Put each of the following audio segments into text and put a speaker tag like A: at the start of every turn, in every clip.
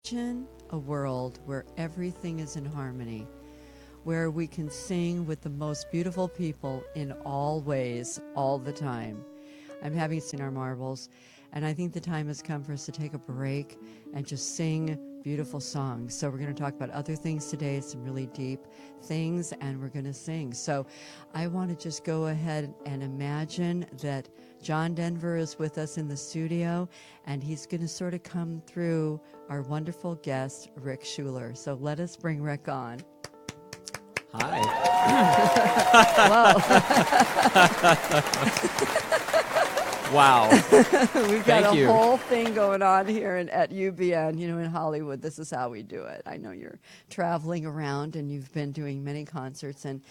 A: Imagine a world where everything is in harmony, where we can sing with the most beautiful people in all ways, all the time. I'm having seen our marbles, and I think the time has come for us to take a break and just sing beautiful songs. So we're going to talk about other things today, some really deep things, and we're going to sing. So I want to just go ahead and imagine that John Denver is with us in the studio, and he's going to sort of come through our wonderful guest, Rick Schuler. So let us bring Rick on.
B: Hi. Wow.
A: We've got a whole thing going on here at UBN, in Hollywood. This is how we do it. I know you're traveling around and you've been doing many concerts. And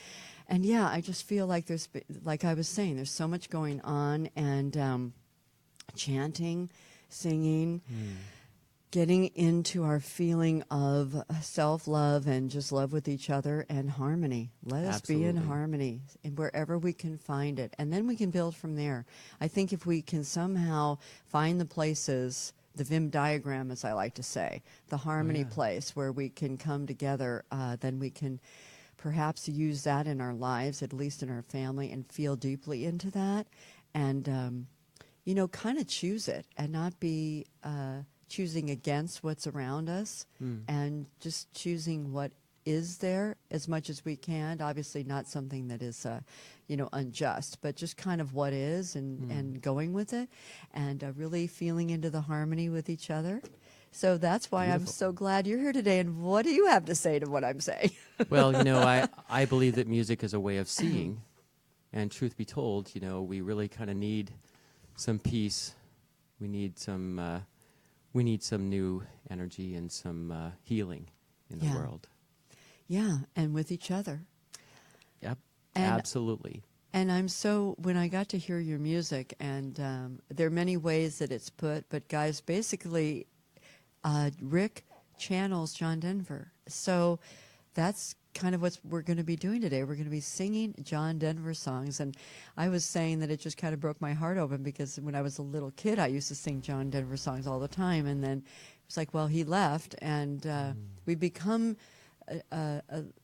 A: yeah, I just feel like like I was saying, there's so much going on, and chanting, singing, getting into our feeling of self-love and just love with each other and harmony. Let us be in harmony and wherever we can find it. And then we can build from there. I think if we can somehow find the places, the Venn diagram, as I like to say, the harmony place where we can come together, then we can perhaps use that in our lives, at least in our family, and feel deeply into that. And, kind of choose it and not be choosing against what's around us, and just choosing what is there as much as we can. Obviously not something that is, unjust, but just kind of what is, and going with it, and really feeling into the harmony with each other. So that's why I'm so glad you're here today. And what do you have to say to what I'm saying?
B: Well, I believe that music is a way of seeing, and truth be told, we really kind of need some peace. We need some new energy and some healing in the world.
A: Yeah, and with each other.
B: Yep,
A: and
B: absolutely.
A: And when I got to hear your music, and there are many ways that it's put, but guys, basically, Rick channels John Denver. So that's kind of what we're going to be doing today. We're going to be singing John Denver songs. And I was saying that it just kind of broke my heart open, because when I was a little kid, I used to sing John Denver songs all the time. And then it was like, well, he left, and we become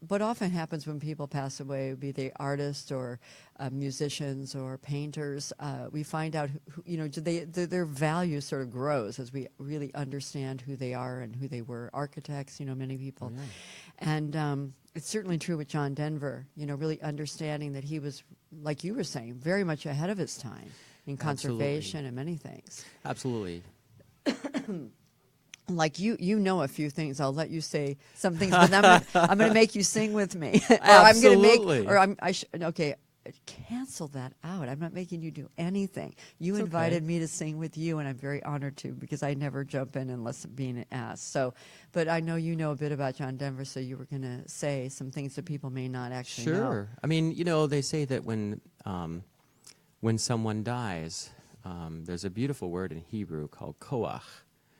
A: what often happens when people pass away, be they artists or musicians or painters, we find out their value sort of grows as we really understand who they are and who they were. Architects, many people. And it's certainly true with John Denver, really understanding that he was, like you were saying, very much ahead of his time in conservation and many things.
B: Absolutely.
A: Like you know a few things. I'll let you say some things, but I'm going to make you sing with me.
B: Absolutely.
A: Okay, cancel that out. I'm not making you do anything. You invited me to sing with you, and I'm very honored to, because I never jump in unless being asked. So, but I know you know a bit about John Denver, so you were going to say some things that people may not actually know.
B: Sure. I mean, they say that when someone dies, there's a beautiful word in Hebrew called koach,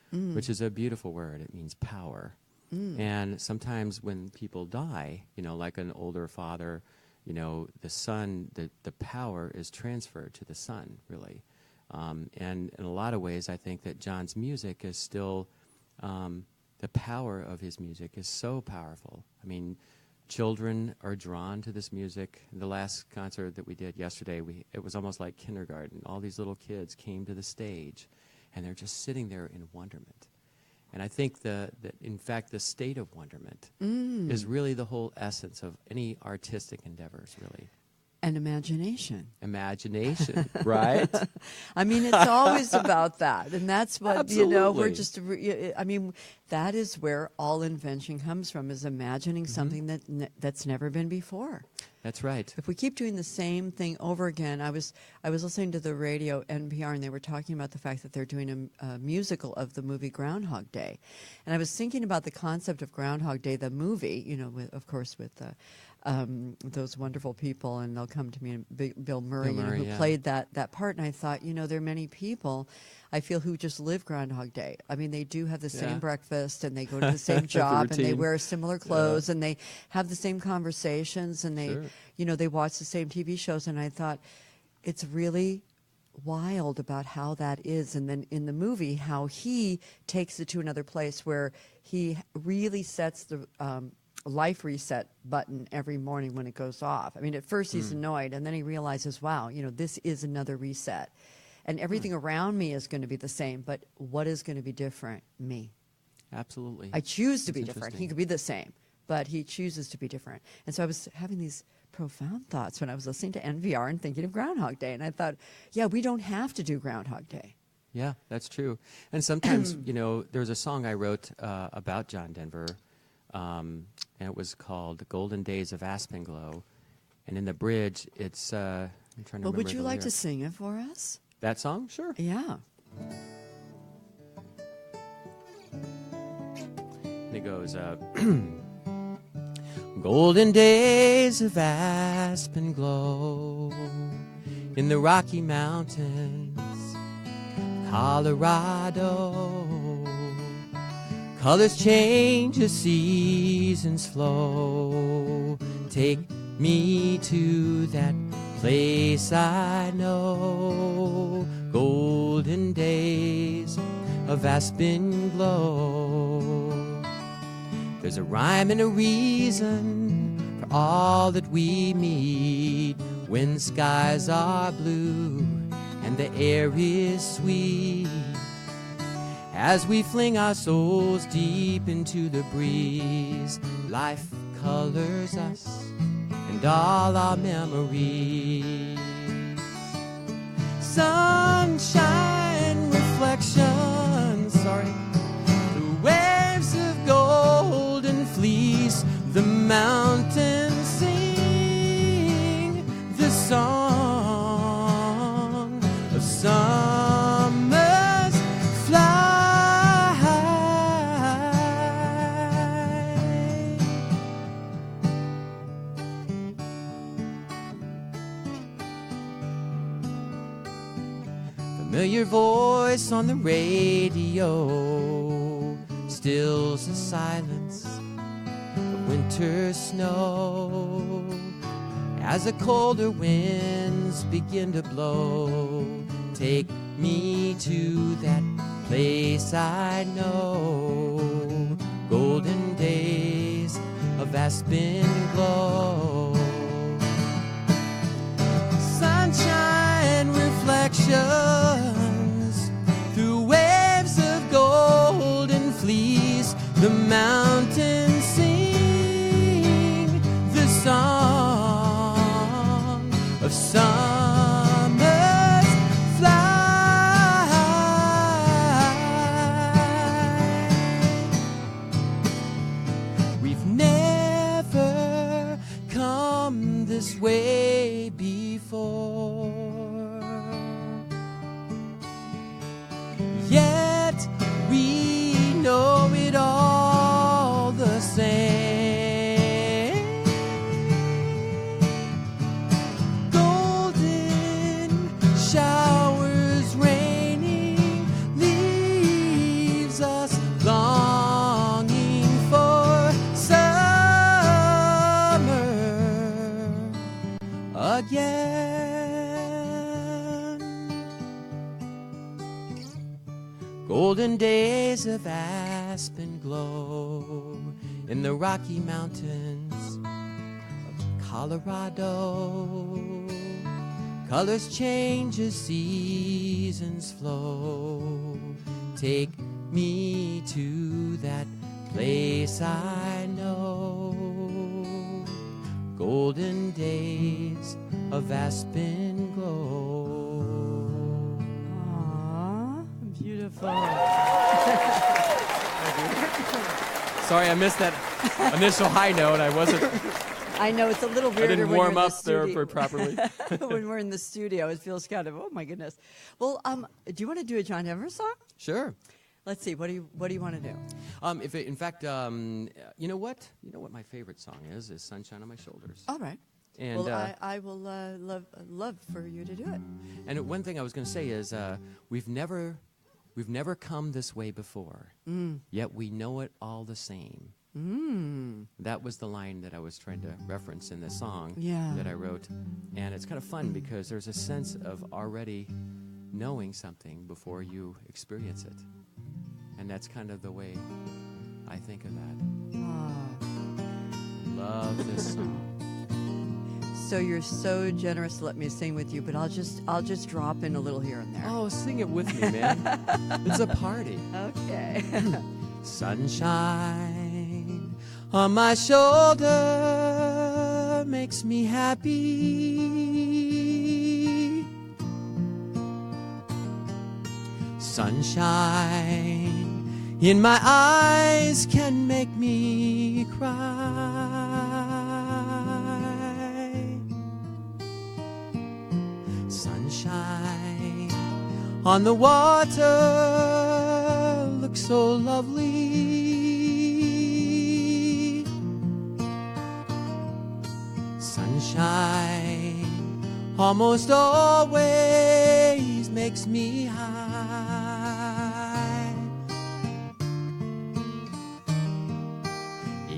B: which is a beautiful word. It means power. And sometimes when people die, like an older father, the son, the power is transferred to the son, really. And in a lot of ways, I think that John's music is still, the power of his music is so powerful. I mean, children are drawn to this music. The last concert that we did yesterday, it was almost like kindergarten. All these little kids came to the stage, and they're just sitting there in wonderment. And I think in fact, the state of wonderment is really the whole essence of any artistic endeavors, really.
A: And imagination.
B: Imagination, right?
A: I mean, it's always about that. And that's what,
B: Absolutely.
A: that is where all invention comes from, is imagining something that's never been before.
B: That's right.
A: If we keep doing the same thing over again, I was listening to the radio, NPR, and they were talking about the fact that they're doing a musical of the movie Groundhog Day. And I was thinking about the concept of Groundhog Day, the movie, with those wonderful people, and they'll come to me, and Bill Murray, who played that part. And I thought, there are many people, I feel, who just live Groundhog Day. I mean, they do have the same breakfast, and they go to the same job, and they wear similar clothes, and they have the same conversations, and they, they watch the same TV shows. And I thought, it's really wild about how that is. And then in the movie, how he takes it to another place where he really sets the life reset button every morning when it goes off. I mean, at first he's annoyed, and then he realizes, wow, this is another reset. And everything around me is going to be the same, but what is going to be different? Me.
B: Absolutely.
A: I choose to
B: That's
A: be different. He
B: interesting.
A: could be the same, but he chooses to be different. And so I was having these profound thoughts when I was listening to NVR and thinking of Groundhog Day. And I thought, yeah, we don't have to do Groundhog Day.
B: Yeah, that's true. And sometimes, there's a song I wrote about John Denver, and it was called "The Golden Days of Aspenglow." And in the bridge, it's I'm trying to remember.
A: Well, would you
B: the
A: like to
B: lyrics.
A: sing it for us?
B: That song? Sure.
A: Yeah.
B: And it goes, golden days of aspen glow in the Rocky Mountains, Colorado. Colors change as seasons flow. Take me to that place I know. Golden days of aspen glow. There's a rhyme and a reason for all that we meet when skies are blue and the air is sweet. As we fling our souls deep into the breeze, life colors us and all our memories. Sunshine reflections, through waves of golden fleece, the mountains sing the song of summer's flight. Familiar voice on the radio stills the silence of winter snow as the colder winds begin to blow. Take me to that place I know. Golden days of aspen glow. Sunshine reflections through waves of golden fleece, the mountains sing the song of summer's flight. We've never come this way before, yet we know it all the same. Golden showers raining leaves us longing for summer again. Golden days of aspen glow in the Rocky Mountains of Colorado. Colors change as seasons flow. Take me to that place I know. Golden days of aspen glow.
A: Aww, beautiful.
B: Sorry, I missed that initial high note. I wasn't.
A: I know it's a little
B: I
A: weirder
B: didn't
A: when
B: warm
A: you're in
B: up
A: the
B: there
A: studio.
B: properly.
A: When we're in the studio, it feels kind of, oh my goodness. Well, do you want to do a John Denver song?
B: Sure.
A: Let's see. What do you want to do?
B: In fact, you know what? You know what my favorite song is "Sunshine on My Shoulders."
A: All right.
B: And
A: Well, I will love for you to do it.
B: and one thing I was going to say is we've never come this way before, yet we know it all the same. That was the line that I was trying to reference in the song
A: Yeah.
B: that I wrote, and it's kind of fun because there's a sense of already knowing something before you experience it. And that's kind of the way I think of that. Love this song.
A: So you're so generous to let me sing with you, but I'll just drop in a little here and there.
B: Oh, sing it with me, man. It's a party.
A: Okay.
B: Sunshine on my shoulder makes me happy. Sunshine in my eyes can make me cry. Sunshine on the water looks so lovely. Sunshine almost always makes me high.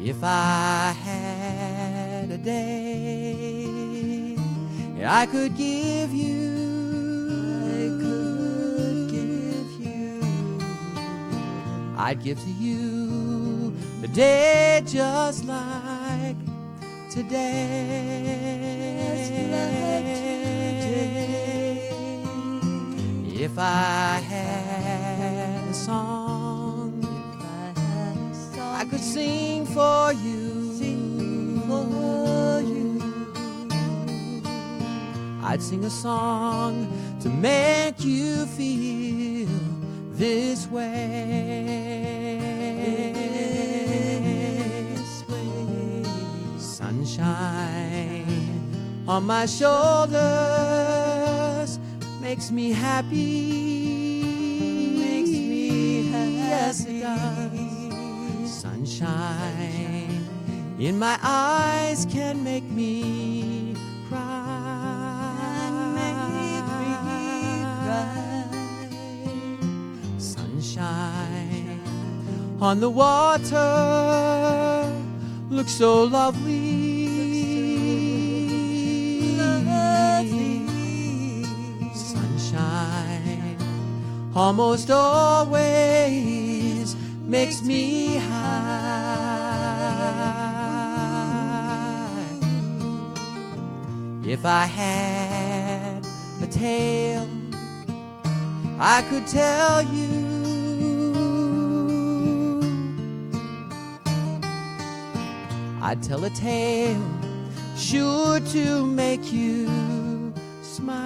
B: If I had a day I could give you, I'd give to you a day just like today. If I had a song, I could sing for you. I'd sing a song to make you feel this way. Sunshine on my shoulders makes me happy. Yes, it does. Sunshine in my eyes can make me cry. Sunshine on the water looks so lovely. Sunshine almost always makes me high. If I had a tale I could tell you, I'd tell a tale sure to make you smile.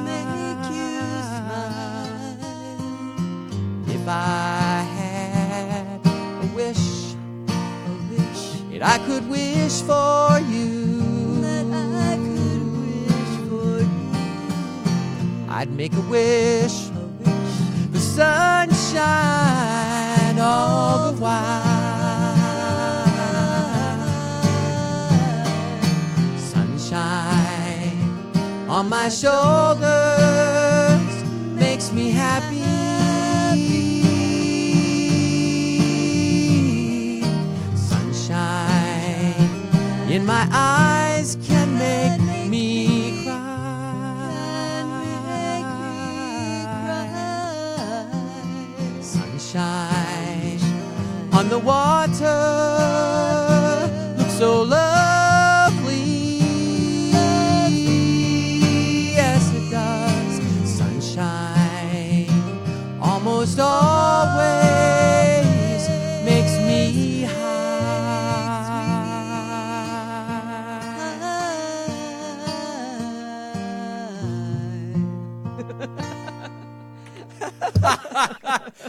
B: Make you smile. If I had a wish that I could wish for you, I'd make a wish for sunshine all the while. Sunshine on my shoulders makes me happy. Sunshine in my eyes can make me cry. Sunshine on the water looks so lovely. Yes, it does. Sunshine almost always makes me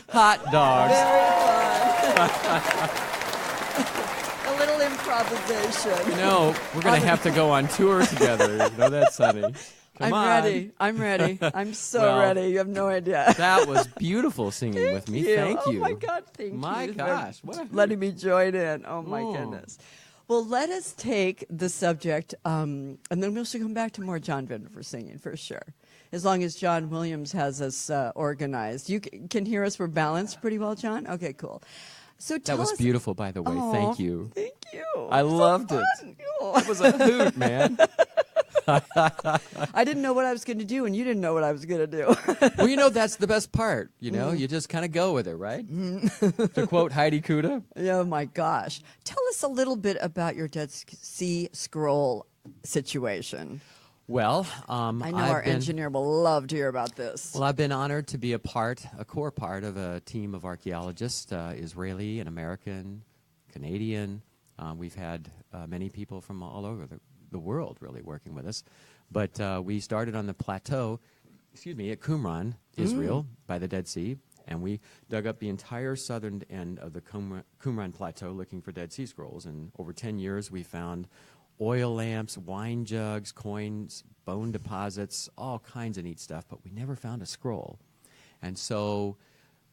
B: hot dogs.
A: Very fun. A little improvisation.
B: You know, we're going to have to go on tour together. You know that, Sonny? Come on.
A: I'm ready. I'm so
B: Well,
A: ready. You have no idea.
B: That was beautiful singing with me. Thank you.
A: Oh, my God. Thank you.
B: My gosh. What a
A: letting me join in. Oh, my
B: Oh.
A: goodness. Well, let us take the subject, and then we'll come back to more John Vidden for singing, for sure. As long as John Williams has us organized. You can hear us. We're balanced pretty well, John? Okay, cool. So tell
B: That was
A: us.
B: beautiful, by the way.
A: Aw,
B: Thank you.
A: Thank you.
B: I
A: So
B: loved it.
A: fun.
B: It was a hoot, man.
A: I didn't know what I was going to do, and you didn't know what I was going to do.
B: Well, that's the best part. You just kind of go with it, right? To quote Heidi Kuda.
A: Oh, my gosh. Tell us a little bit about your Dead Sea Scroll situation.
B: Well,
A: I know our engineer will love to hear about this.
B: Well, I've been honored to be a core part of a team of archaeologists, Israeli and American, Canadian. We've had many people from all over the world really working with us. But we started on the plateau, at Qumran, Israel, by the Dead Sea. And we dug up the entire southern end of the Qumran Plateau looking for Dead Sea Scrolls. And over 10 years, we found oil lamps, wine jugs, coins, bone deposits, all kinds of neat stuff, but we never found a scroll. And so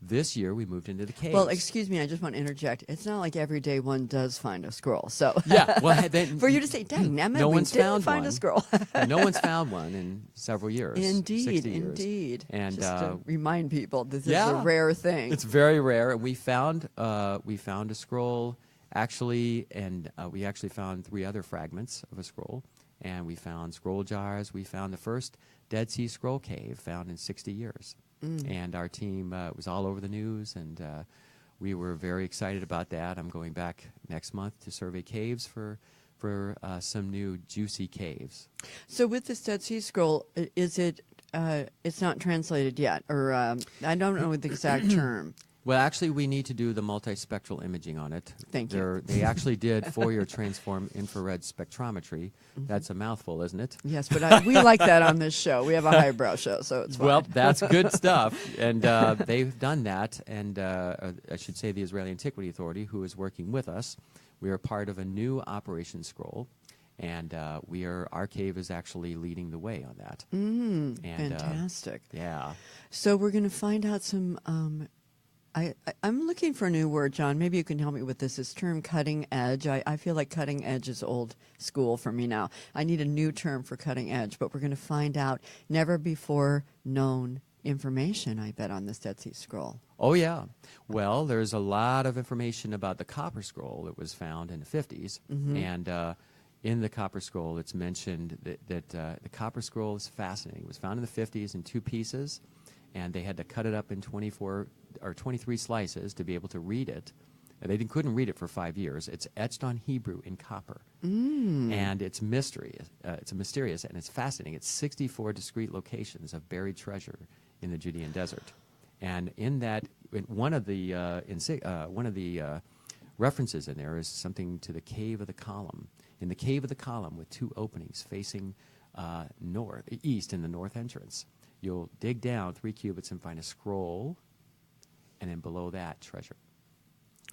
B: this year we moved into the caves.
A: Well, excuse me, I just want to interject. It's not like every day one does find a scroll. So
B: yeah, well, then,
A: for you to say, dang,
B: no one's found
A: find a scroll.
B: No one's found one in several years.
A: Indeed,
B: 60 years.
A: indeed.
B: And
A: just to remind people, this is a rare thing.
B: It's very rare, and we found a scroll. Actually, and we actually found 3 other fragments of a scroll, and we found scroll jars. We found the first Dead Sea Scroll cave found in 60 years. And our team was all over the news, and we were very excited about that. I'm going back next month to survey caves for some new juicy caves.
A: So with this Dead Sea Scroll, is it, it's not translated yet, or I don't know the exact term.
B: Well, actually, we need to do the multispectral imaging on it.
A: Thank you.
B: They actually did Fourier transform infrared spectrometry. That's a mouthful, isn't it?
A: Yes, but we like that on this show. We have a highbrow show, so it's fine.
B: Well, that's good stuff. And they've done that. And I should say the Israeli Antiquity Authority, who is working with us, we are part of a new Operation Scroll. And our cave is actually leading the way on that.
A: And, fantastic.
B: Yeah.
A: So we're going to find out some... I'm looking for a new word, John. Maybe you can help me with this term cutting edge. I feel like cutting edge is old school for me now. I need a new term for cutting edge, but we're going to find out never before known information, I bet, on this Dead Sea Scroll.
B: Oh, yeah. Well, there's a lot of information about the copper scroll that was found in the 50s. And in the copper scroll, it's mentioned that the copper scroll is fascinating. It was found in the 50s in 2 pieces, and they had to cut it up in 23 slices to be able to read it. And they couldn't read it for 5 years. It's etched on Hebrew in copper. And it's mysterious, and it's fascinating. It's 64 discrete locations of buried treasure in the Judean desert. And in that, one of the references in there is something to the Cave of the Column. In the Cave of the Column, with 2 openings facing east in the north entrance, you'll dig down 3 cubits and find a scroll, and then below that, treasure.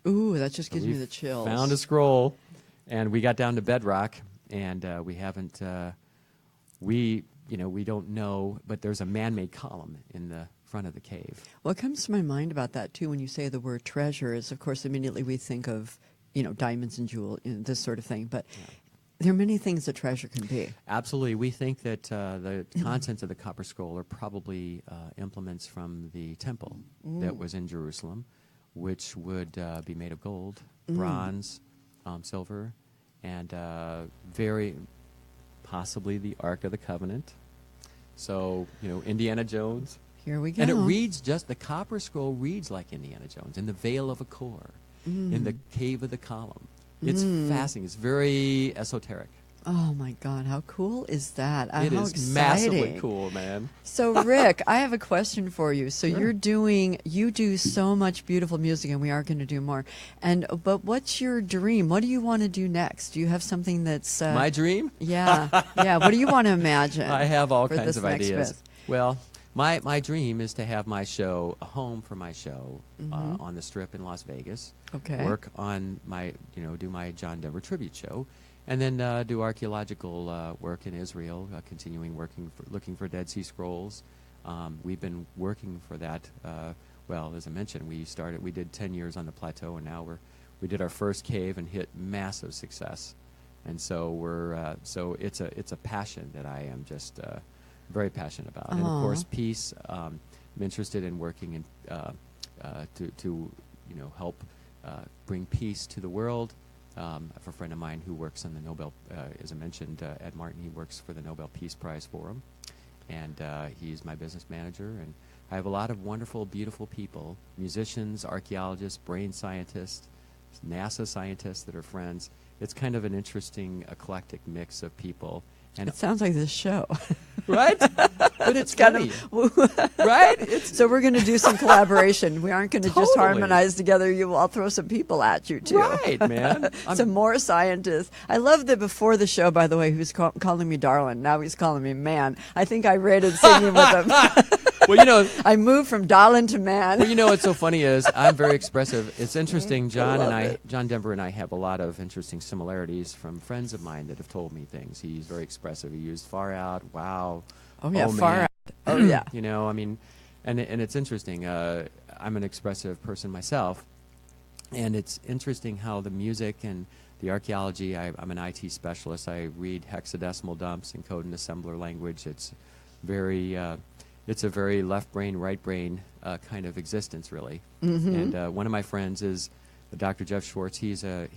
A: Ooh, that just gives me the chills.
B: Found a scroll, and we got down to bedrock, and we haven't. We don't know, but there's a man-made column in the front of the cave.
A: What comes to my mind about that too, when you say the word treasure, is of course immediately we think of diamonds and jewels, this sort of thing, but. Yeah. There are many things that treasure can be.
B: Absolutely. We think that the contents of the copper scroll are probably implements from the temple that was in Jerusalem, which would be made of gold, bronze, silver, and very possibly the Ark of the Covenant. So, Indiana Jones.
A: Here we go.
B: And it reads the copper scroll reads like Indiana Jones, in the Vale of Akor, in the Cave of the Column. It's fascinating. It's very esoteric.
A: Oh, my God. How cool is that?
B: It is
A: exciting.
B: Massively cool, man.
A: So, Rick, I have a question for you. So
B: Sure.
A: you do so much beautiful music, and we are going to do more. But what's your dream? What do you want to do next? Do you have something that's...
B: My dream?
A: Yeah. What do you want to imagine?
B: I have all
A: for
B: kinds
A: this
B: of
A: next
B: ideas.
A: bit?
B: Well, my dream is to have my show, a home for my show, on the Strip in Las Vegas.
A: Okay.
B: Work on do my John Denver tribute show, and then do archaeological work in Israel, continuing looking for Dead Sea Scrolls. We've been working for that. As I mentioned, we did 10 years on the plateau, and now we did our first cave and hit massive success. And so it's a passion that I am just very passionate about. And of course, peace. I'm interested in working to help bring peace to the world. I have a friend of mine who works on the Nobel, as I mentioned, Ed Martin, he works for the Nobel Peace Prize Forum, and he's my business manager. And I have a lot of wonderful, beautiful people, musicians, archaeologists, brain scientists, NASA scientists that are friends. It's kind of an interesting, eclectic mix of people. And
A: it sounds like this show.
B: Right? But it's funny. Right?
A: So we're going to do some collaboration. We aren't going to just
B: Totally.
A: harmonize together. I'll throw some people at you, too.
B: Right, man.
A: Some more scientists. I love that before the show, by the way, he was calling me darling. Now he's calling me man. I think I rated singing with him.
B: Well, you know,
A: I moved from darling to man.
B: well, you know what's so funny is I'm very expressive. It's interesting. John Denver and I have a lot of interesting similarities from friends of mine that have told me things. He's very expressive. He used far out, wow.
A: Oh, yeah, far
B: man.
A: out. Oh, yeah.
B: You know, I mean, and it's interesting. I'm an expressive person myself, and it's interesting how the music and the archaeology, I'm an IT specialist. I read hexadecimal dumps and code and assembler language. It's a very left brain, right brain kind of existence, really.
A: Mm-hmm.
B: And one of my friends is Dr. Jeff Schwartz. He's a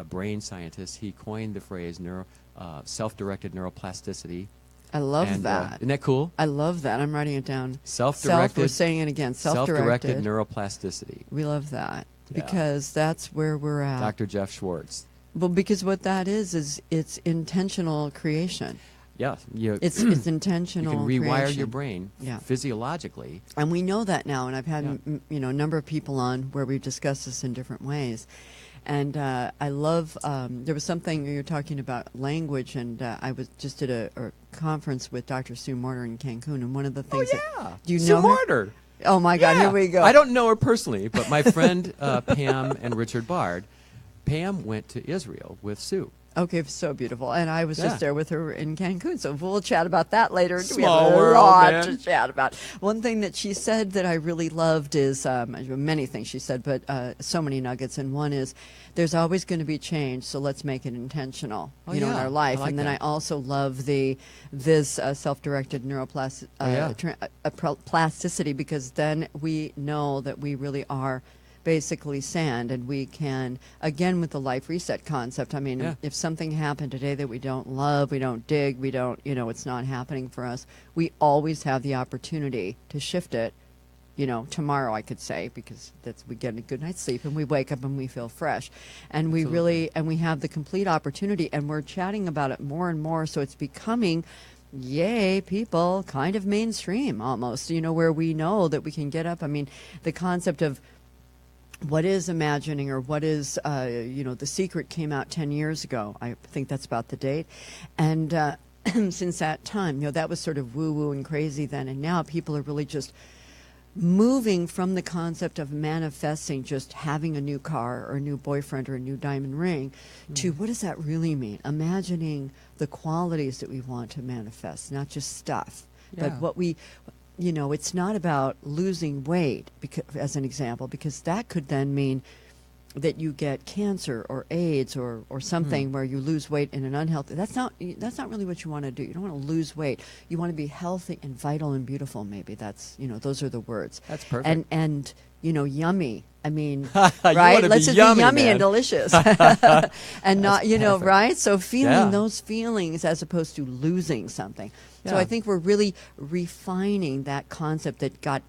B: brain scientist. He coined the phrase self-directed neuroplasticity.
A: I love that.
B: Isn't that cool?
A: I love that. I'm writing it down.
B: Self-directed.
A: We're saying it again. Self-directed
B: neuroplasticity.
A: We love that
B: Yeah.
A: because that's where we're at.
B: Dr. Jeff Schwartz.
A: Well, because what that is it's intentional creation.
B: Yeah,
A: It's intentional.
B: You can rewire
A: creation.
B: your brain physiologically.
A: And we know that now. And I've had a number of people on where we've discussed this in different ways. And I love, there was something you were talking about language, and I was just at a conference with Dr. Sue Morter in Cancun, and one of the things do you
B: Sue
A: know her?
B: Morter.
A: Oh, my God, here we go.
B: I don't know her personally, but my friend Pam and Richard Bard, Pam went to Israel with Sue.
A: Okay, so beautiful. And I was just there with her in Cancun, so we'll chat about that later.
B: Small
A: we have a
B: world,
A: lot
B: man.
A: to chat about. One thing that she said that I really loved is, many things she said, but so many nuggets, and one is, there's always going to be change, so let's make it intentional, in our life.
B: I like
A: and then
B: that.
A: I also love this self-directed neuroplasticity, because then we know that we really are basically sand, and we can, again, with the life reset concept, I mean, if something happened today that we don't love, we don't dig, we don't, it's not happening for us, we always have the opportunity to shift it, tomorrow, I could say, because we get a good night's sleep and we wake up and we feel fresh, and we really, and we have the complete opportunity, and we're chatting about it more and more, so it's becoming, people, kind of mainstream almost, where we know that we can get up. I mean, the concept of what is imagining, or what is, The Secret came out 10 years ago. I think that's about the date. And since that time, that was sort of woo-woo and crazy then. And now people are really just moving from the concept of manifesting, just having a new car or a new boyfriend or a new diamond ring, to what does that really mean? Imagining the qualities that we want to manifest, not just stuff, but what we... it's not about losing weight, as an example, because that could then mean that you get cancer or AIDS or something where you lose weight in an unhealthy. That's not really what you want to do. You don't want to lose weight. You want to be healthy and vital and beautiful. Maybe that's those are the words.
B: That's perfect.
A: And yummy. I mean,
B: right?
A: Let's just
B: yummy,
A: be yummy
B: man.
A: and delicious, and not
B: perfect.
A: right. So feeling those feelings as opposed to losing something. So I think we're really refining that concept that got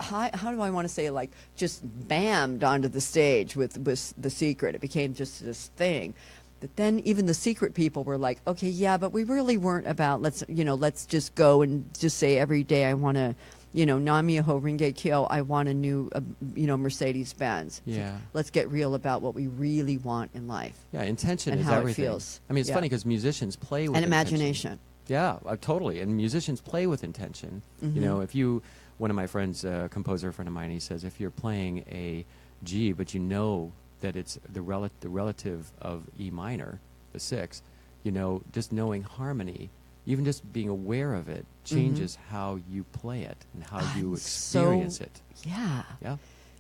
A: how do I want to say, like, just bammed onto the stage with The Secret. It became just this thing. But then even the Secret people were like, okay, but we really weren't about let's just go and just say every day I want to, Namiyaho Ringe Kyo, I want a new, Mercedes Benz.
B: Yeah.
A: So let's get real about what we really want in life.
B: Yeah, intention
A: and
B: is
A: how
B: everything.
A: It feels.
B: I mean, it's funny because musicians play with
A: and
B: intention.
A: imagination.
B: Yeah, totally. And musicians play with intention.
A: Mm-hmm.
B: One of my friends, a composer friend of mine, he says, if you're playing a G, but you know that it's the relative of E minor, the 6, just knowing harmony, even just being aware of it, changes how you play it and how you experience it.
A: Yeah.
B: Yeah.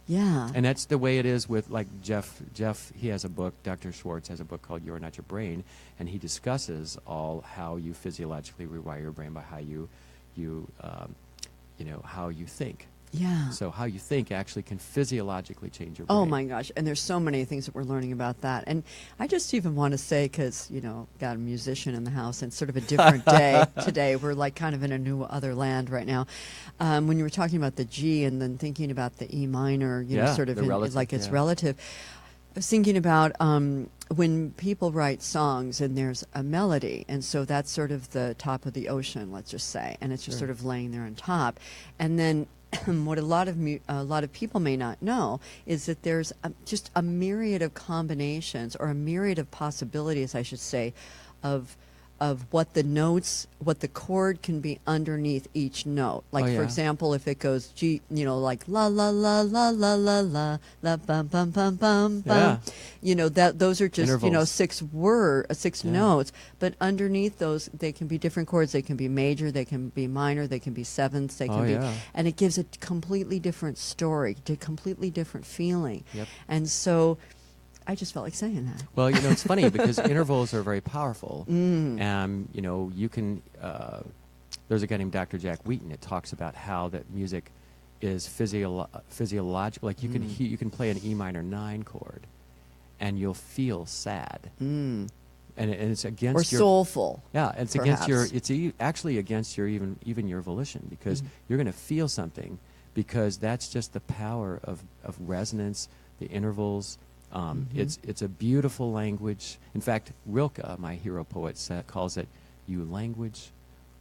A: Yeah.
B: And that's the way it is with, like, Jeff, he has a book, Dr. Schwartz has a book called You're Not Your Brain, and he discusses all how you physiologically rewire your brain by how you how you think.
A: Yeah.
B: So how you think actually can physiologically change your brain.
A: Oh my gosh. And there's so many things that we're learning about that. And I just even want to say, because, got a musician in the house and sort of a different day today. We're like kind of in a new other land right now. When you were talking about the G and then thinking about the E minor, sort of like it's relative. I was thinking about when people write songs and there's a melody, and so that's sort of the top of the ocean, let's just say, and it's just sort of laying there on top. And then what a lot of people may not know is that there's just a myriad of combinations, or a myriad of possibilities, I should say, of what the chord can be underneath each note. Like, for example, if it goes G, like la la la la la la la la bum bum bum bum bum. Those are just
B: intervals.
A: six notes, but underneath those they can be different chords. They can be major, they can be minor, they can be sevenths, they can be, and it gives a completely different story, a completely different feeling.
B: Yep.
A: And so I just felt like saying that.
B: Well, it's funny because intervals are very powerful. You can. There's a guy named Dr. Jack Wheaton. It talks about how that music is physiological. Like you can play an E minor 9 chord, and you'll feel sad. And it's against your
A: soulful.
B: Yeah, it's
A: perhaps.
B: against your. It's actually against your even your volition, because you're going to feel something, because that's just the power of resonance, the intervals. It's a beautiful language. In fact, Rilke, my hero poet, calls it "you language."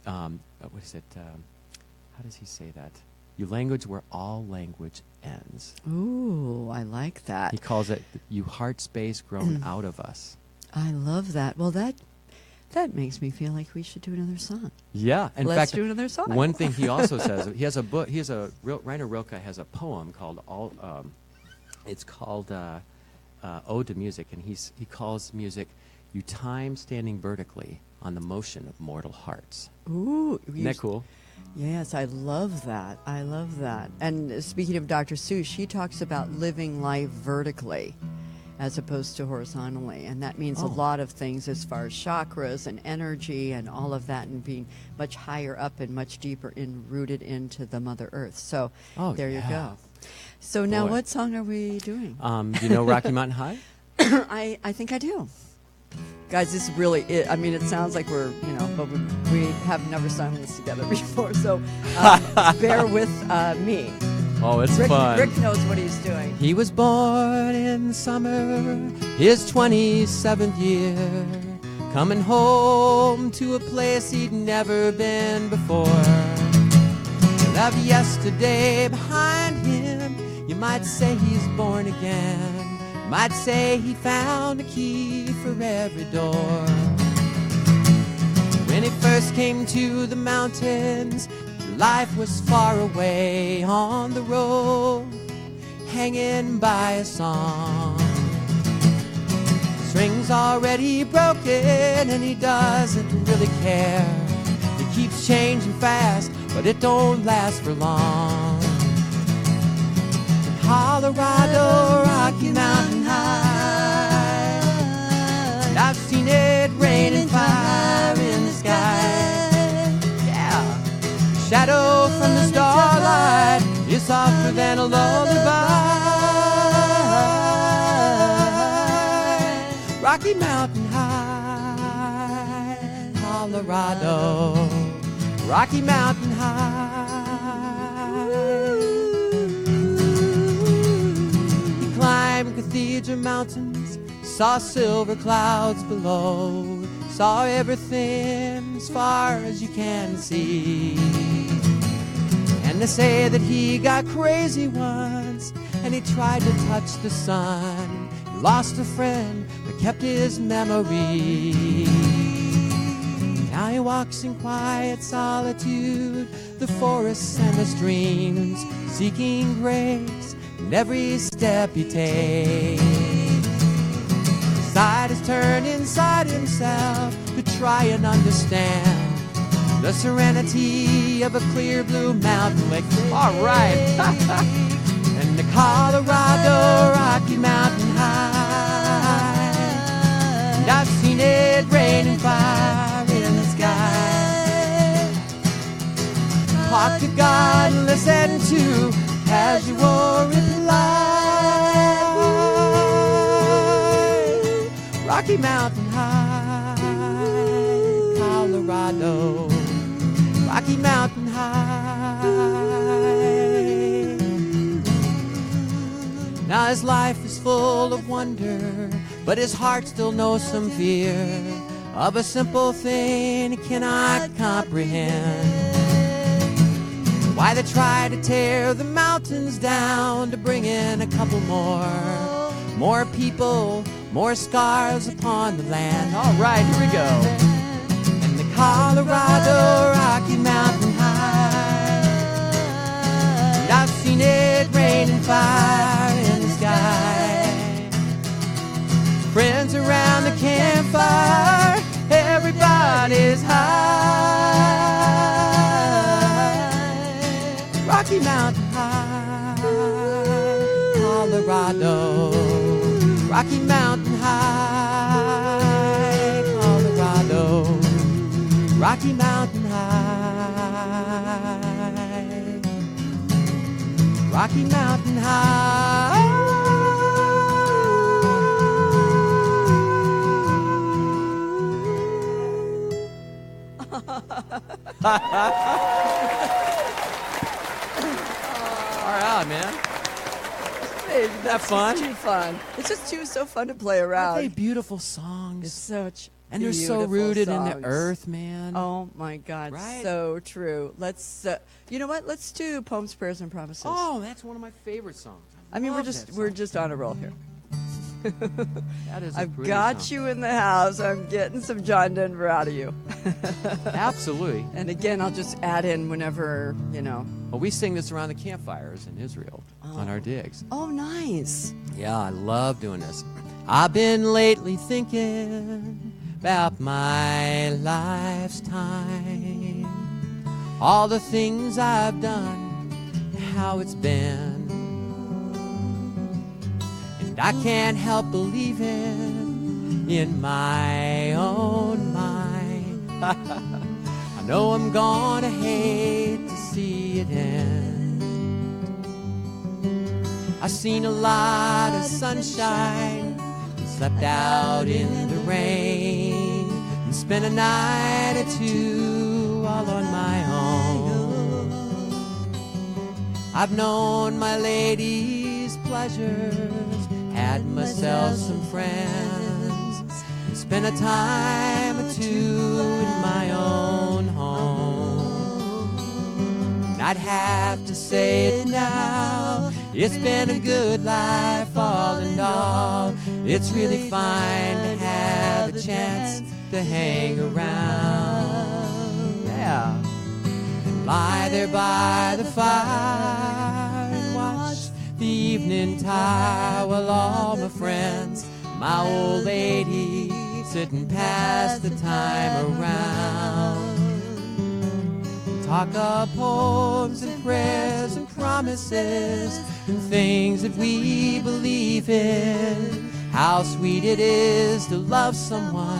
B: What is it? How does he say that? You language where all language ends.
A: Ooh, I like that.
B: He calls it "you heart space grown out of us."
A: I love that. Well, that makes me feel like we should do another song.
B: Yeah, in
A: Let's
B: fact,
A: do another song.
B: One thing he also says, he has a book. Rainer Rilke has a poem called it's called Ode to Music, and he calls music, "You time standing vertically on the motion of mortal hearts."
A: Ooh,
B: isn't that cool?
A: Yes, I love that. I love that. And speaking of Dr. Seuss, she talks about living life vertically as opposed to horizontally, and that means a lot of things as far as chakras and energy and all of that, and being much higher up and much deeper rooted into the Mother Earth. So there you go. So now, what song are we doing?
B: Do you know Rocky Mountain High?
A: I think I do. Guys, this is really it. I mean, it sounds like we're, but we have never sung this together before, so bear with me.
B: Oh, it's fun.
A: Rick knows what he's doing.
B: He was born in summer, his 27th year, coming home to a place he'd never been before. Left yesterday behind him, you might say he's born again. You might say he found a key for every door. When he first came to the mountains, life was far away on the road, hanging by a song. Strings already broken and he doesn't really care. He keeps changing fast, but it don't last for long. Colorado, Rocky Mountain High, and I've seen it rain and fire in the sky. Yeah, shadow from the starlight is softer than a lullaby. Rocky Mountain High, Colorado, Rocky Mountain High. He climbed Cathedral Mountains, saw silver clouds below, saw everything as far as you can see. And they say that he got crazy once, and he tried to touch the sun. He lost a friend, but kept his memory. Now he walks in quiet solitude, the forests and the streams, seeking grace in every step he takes. His side is turned inside himself to try and understand the serenity of a clear blue mountain lake. All right. And the Colorado Rocky Mountain High, and I've seen it rain and fire in the sky. Talk to God and listen to as you wore it light. Rocky Mountain High, Colorado. Rocky Mountain High. Now his life is full of wonder, but his heart still knows some fear of a simple thing he cannot comprehend. Why they try to tear the mountains down to bring in a couple more people, more scars upon the land. All right, here we go. And the Colorado Rocky Mountain High, and I've seen it rain and fire in the sky. Friends around the campfire, everybody's high. Rocky Mountain High, Colorado. Rocky Mountain High, Colorado. Rocky Mountain High, Rocky Mountain High. All right, man.
A: Isn't
B: that fun?
A: Too fun. It's just so fun to play around.
B: Aren't they beautiful songs?
A: It's such
B: and they're so
A: beautiful
B: rooted
A: songs.
B: in the earth, man.
A: Oh my God,
B: Right?
A: so true. Let's, you know what? Let's do Poems, Prayers, and Promises.
B: Oh, that's one of my favorite songs.
A: I mean,
B: love
A: we're
B: that
A: just
B: song.
A: on a roll here.
B: That is a
A: I've
B: pretty
A: got
B: song.
A: you in the house. I'm getting some John Denver out of you.
B: Absolutely.
A: And again, I'll just add in whenever, you know.
B: Well, we sing this around the campfires in Israel on our digs.
A: Oh, nice.
B: Yeah, I love doing this. I've been lately thinking about my life's time, all the things I've done, how it's been. And I can't help believing in my own mind. I know I'm gonna hate to see it end. I've seen a lot of sunshine, slept out in the rain, and spent a night or two all on my own. I've known my lady's pleasures, had myself some friends, and spent a time or two in my own home. And I'd have to say it now, it's been a good life all in all. It's really fine to have the chance to hang around. Yeah. And lie there by the fire and watch the evening tide while all my friends, my old lady, sitting past the time around. Talk of poems and prayers and promises and things that we believe in. How sweet it is to love someone,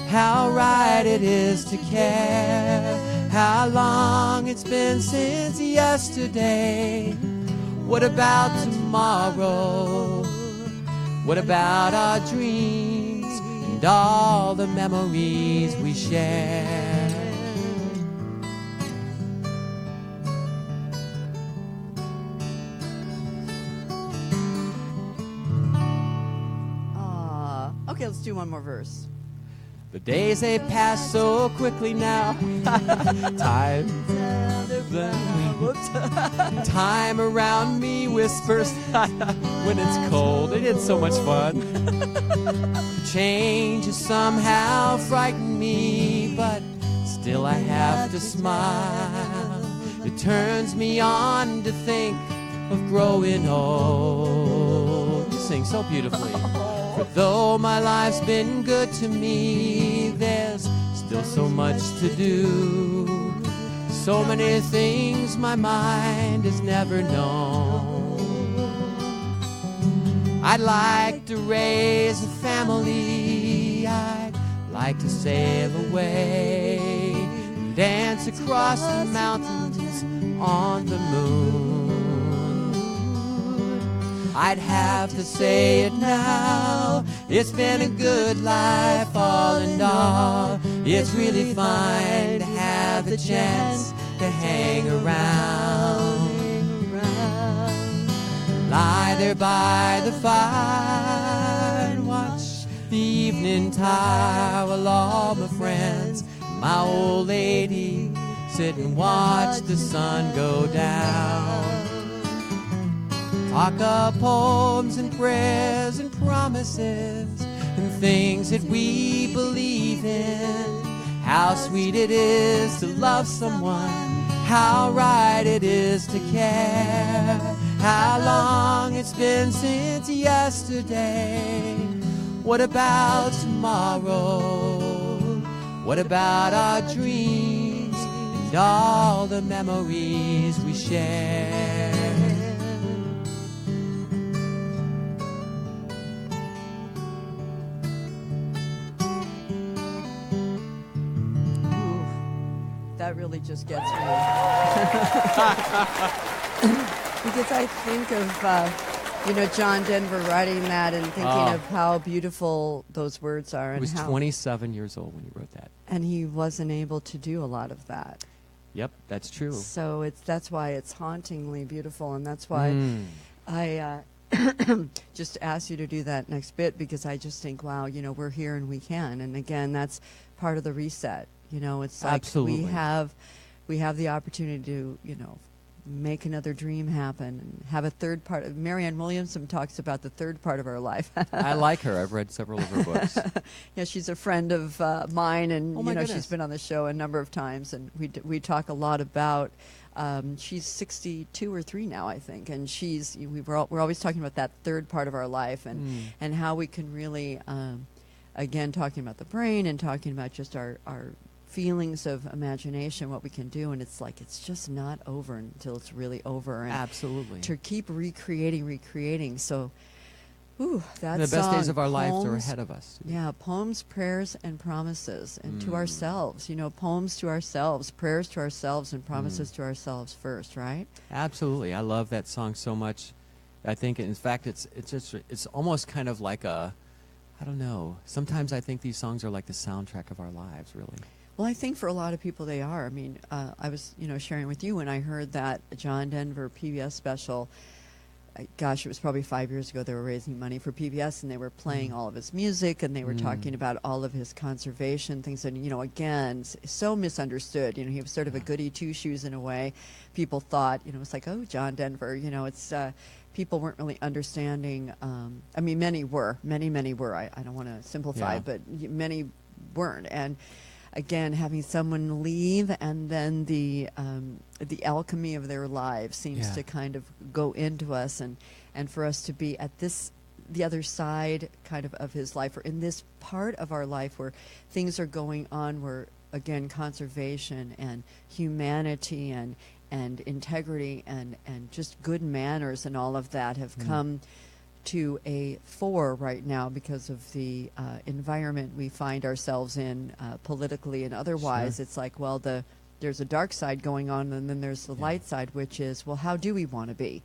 B: how right it is to care. How long it's been since yesterday. What about tomorrow? What about our dreams and all the memories we share?
A: Okay, let's do one more verse.
B: The days they pass so quickly now. Time Time around me whispers when it's cold. It's so much fun. Change has somehow frightened me, but still I have to smile. It turns me on to think of growing old. You sing so beautifully. For though my life's been good to me, there's still so much to do. So many things my mind has never known. I'd like to raise a family. I'd like to sail away, dance across the mountains on the moon. I'd have to say it now. It's been a good life all in all. It's really fine to have the chance to hang around. Lie there by the fire and watch the evening tide while all my friends, my old lady, sit and watch the sun go down. Talk of poems and prayers and promises and things that we believe in. How sweet it is to love someone, how right it is to care. How long it's been since yesterday. What about tomorrow? What about our dreams and all the memories we share?
A: That really just gets me. Because I think of, John Denver writing that and thinking of how beautiful those words are.
B: He
A: And
B: was
A: how
B: 27 years old when he wrote that.
A: And he wasn't able to do a lot of that.
B: Yep, that's true.
A: So that's why it's hauntingly beautiful, and that's why I just asked you to do that next bit, because I just think, wow, we're here and we can. And again, that's part of the reset. It's like
B: Absolutely.
A: we have the opportunity to, make another dream happen and have a third part. Marianne Williamson talks about the third part of our life.
B: I like her. I've read several of her books.
A: Yeah, she's a friend of mine, and
B: goodness.
A: she's been on the show a number of times, and we talk a lot about. She's 62 or 3 now, I think, and we're always talking about that third part of our life and how we can really, again, talking about the brain and talking about just our feelings of imagination, what we can do, and it's like it's just not over until it's really over. And
B: Absolutely.
A: to keep recreating. So, that
B: the best
A: song,
B: days of our lives are
A: poems,
B: ahead of us.
A: Yeah, poems, prayers, and promises, and to ourselves. Poems to ourselves, prayers to ourselves, and promises to ourselves first. Right?
B: Absolutely. I love that song so much. I think, in fact, it's almost kind of like I don't know. Sometimes I think these songs are like the soundtrack of our lives, really.
A: Well, I think for a lot of people they are. I mean, I was, sharing with you when I heard that John Denver PBS special. Gosh, it was probably 5 years ago. They were raising money for PBS, and they were playing all of his music, and they were talking about all of his conservation things. And, again, so misunderstood. He was sort of a goody two-shoes in a way. People thought, it's like, oh, John Denver, it's... people weren't really understanding. I mean, many were. Many were. I don't want to simplify, but many weren't. And again, having someone leave, and then the alchemy of their lives seems to kind of go into us, and for us to be at the other side kind of his life, or in this part of our life where things are going on, where, again, conservation and humanity and integrity and just good manners and all of that have come to a fore right now because of the environment we find ourselves in, politically and otherwise. It's like, well, there's a dark side going on, and then there's the light side, which is, well, how do we want to be?